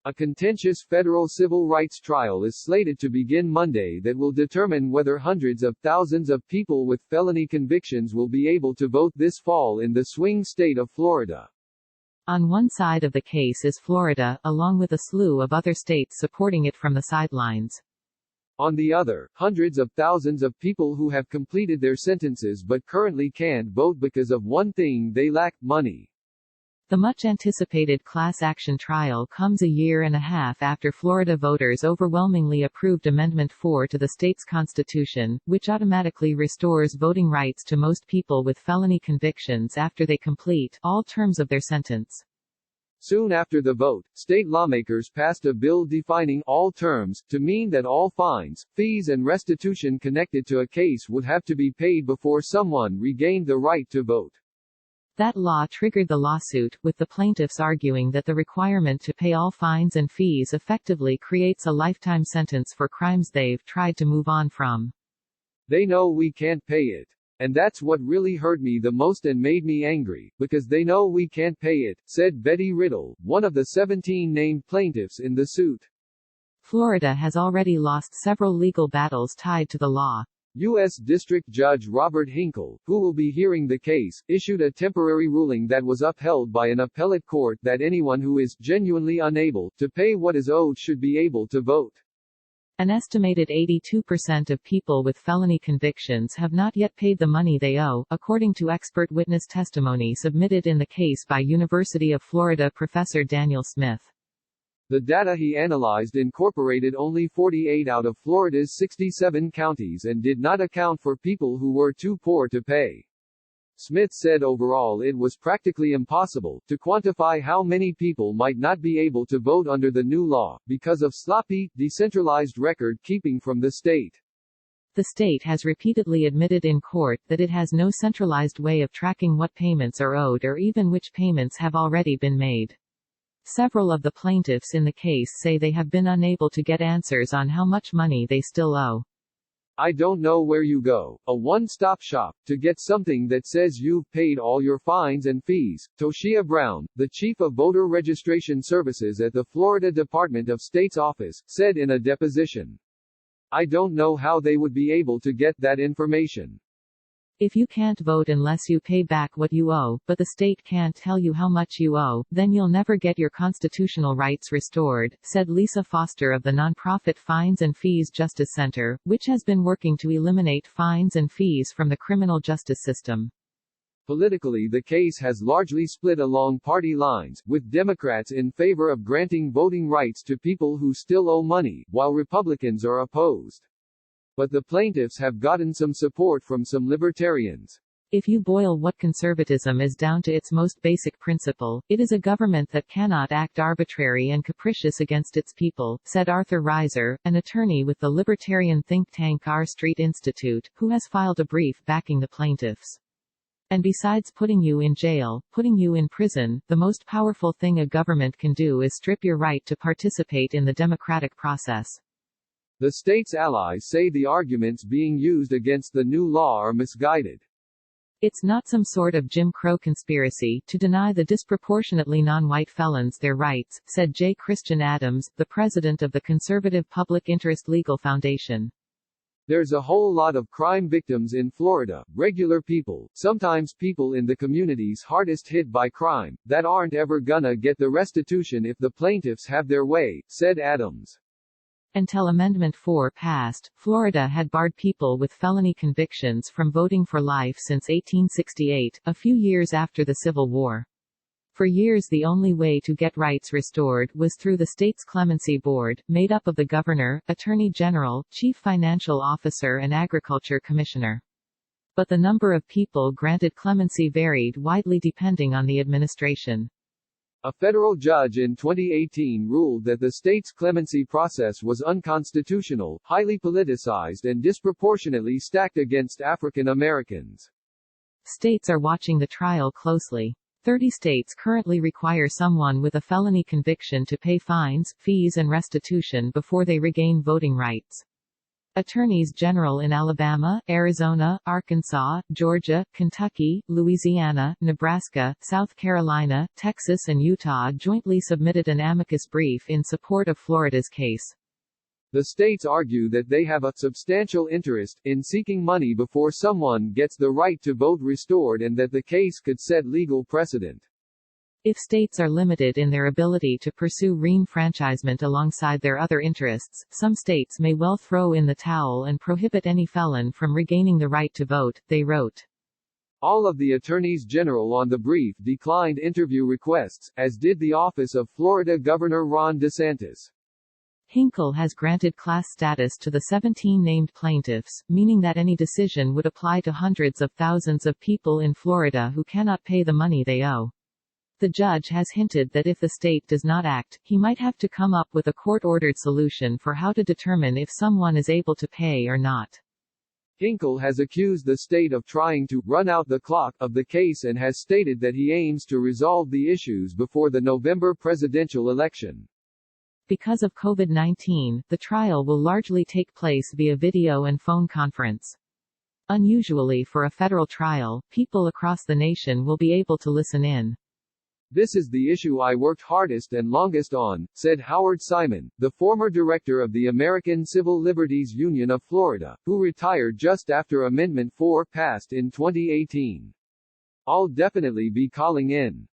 A contentious federal civil rights trial is slated to begin Monday that will determine whether hundreds of thousands of people with felony convictions will be able to vote this fall in the swing state of Florida. On one side of the case is Florida, along with a slew of other states supporting it from the sidelines. On the other, hundreds of thousands of people who have completed their sentences but currently can't vote because of one thing: they lack money. The much-anticipated class action trial comes a year and a half after Florida voters overwhelmingly approved Amendment 4 to the state's constitution, which automatically restores voting rights to most people with felony convictions after they complete all terms of their sentence. Soon after the vote, state lawmakers passed a bill defining all terms to mean that all fines, fees and restitution connected to a case would have to be paid before someone regained the right to vote. That law triggered the lawsuit, with the plaintiffs arguing that the requirement to pay all fines and fees effectively creates a lifetime sentence for crimes they've tried to move on from. They know we can't pay it. And that's what really hurt me the most and made me angry, because they know we can't pay it, said Betty Riddle, one of the 17 named plaintiffs in the suit. Florida has already lost several legal battles tied to the law. U.S. District Judge Robert Hinkle, who will be hearing the case, issued a temporary ruling that was upheld by an appellate court that anyone who is genuinely unable to pay what is owed should be able to vote. An estimated 82% of people with felony convictions have not yet paid the money they owe, according to expert witness testimony submitted in the case by University of Florida professor Daniel Smith. The data he analyzed incorporated only 48 out of Florida's 67 counties and did not account for people who were too poor to pay. Smith said overall it was practically impossible to quantify how many people might not be able to vote under the new law, because of sloppy, decentralized record-keeping from the state. The state has repeatedly admitted in court that it has no centralized way of tracking what payments are owed or even which payments have already been made. Several of the plaintiffs in the case say they have been unable to get answers on how much money they still owe. I don't know where you go, a one-stop shop, to get something that says you've paid all your fines and fees, Toshia Brown, the chief of voter registration services at the Florida Department of State's office, said in a deposition. I don't know how they would be able to get that information. If you can't vote unless you pay back what you owe, but the state can't tell you how much you owe, then you'll never get your constitutional rights restored, said Lisa Foster of the nonprofit Fines and Fees Justice Center, which has been working to eliminate fines and fees from the criminal justice system. Politically, the case has largely split along party lines, with Democrats in favor of granting voting rights to people who still owe money, while Republicans are opposed. But the plaintiffs have gotten some support from some libertarians. If you boil what conservatism is down to its most basic principle, it is a government that cannot act arbitrary and capricious against its people, said Arthur Reiser, an attorney with the libertarian think tank R Street Institute, who has filed a brief backing the plaintiffs. And besides putting you in jail, putting you in prison, the most powerful thing a government can do is strip your right to participate in the democratic process. The state's allies say the arguments being used against the new law are misguided. It's not some sort of Jim Crow conspiracy to deny the disproportionately non-white felons their rights, said J. Christian Adams, the president of the conservative Public Interest Legal Foundation. There's a whole lot of crime victims in Florida, regular people, sometimes people in the communities hardest hit by crime, that aren't ever gonna get the restitution if the plaintiffs have their way, said Adams. Until Amendment 4 passed, Florida had barred people with felony convictions from voting for life since 1868, a few years after the Civil War. For years the only way to get rights restored was through the state's clemency board, made up of the governor, attorney general, chief financial officer and agriculture commissioner. But the number of people granted clemency varied widely depending on the administration. A federal judge in 2018 ruled that the state's clemency process was unconstitutional, highly politicized and disproportionately stacked against African Americans. States are watching the trial closely. 30 states currently require someone with a felony conviction to pay fines, fees and restitution before they regain voting rights. Attorneys general in Alabama, Arizona, Arkansas, Georgia, Kentucky, Louisiana, Nebraska, South Carolina, Texas and Utah jointly submitted an amicus brief in support of Florida's case. The states argue that they have a substantial interest in seeking money before someone gets the right to vote restored and that the case could set legal precedent. If states are limited in their ability to pursue reenfranchisement alongside their other interests, some states may well throw in the towel and prohibit any felon from regaining the right to vote, they wrote. All of the attorneys general on the brief declined interview requests, as did the office of Florida Governor Ron DeSantis. Hinkle has granted class status to the 17 named plaintiffs, meaning that any decision would apply to hundreds of thousands of people in Florida who cannot pay the money they owe. The judge has hinted that if the state does not act, he might have to come up with a court-ordered solution for how to determine if someone is able to pay or not. Hinkle has accused the state of trying to run out the clock of the case and has stated that he aims to resolve the issues before the November presidential election. Because of COVID-19, the trial will largely take place via video and phone conference. Unusually for a federal trial, people across the nation will be able to listen in. This is the issue I worked hardest and longest on, said Howard Simon, the former director of the American Civil Liberties Union of Florida, who retired just after Amendment 4 passed in 2018. I'll definitely be calling in.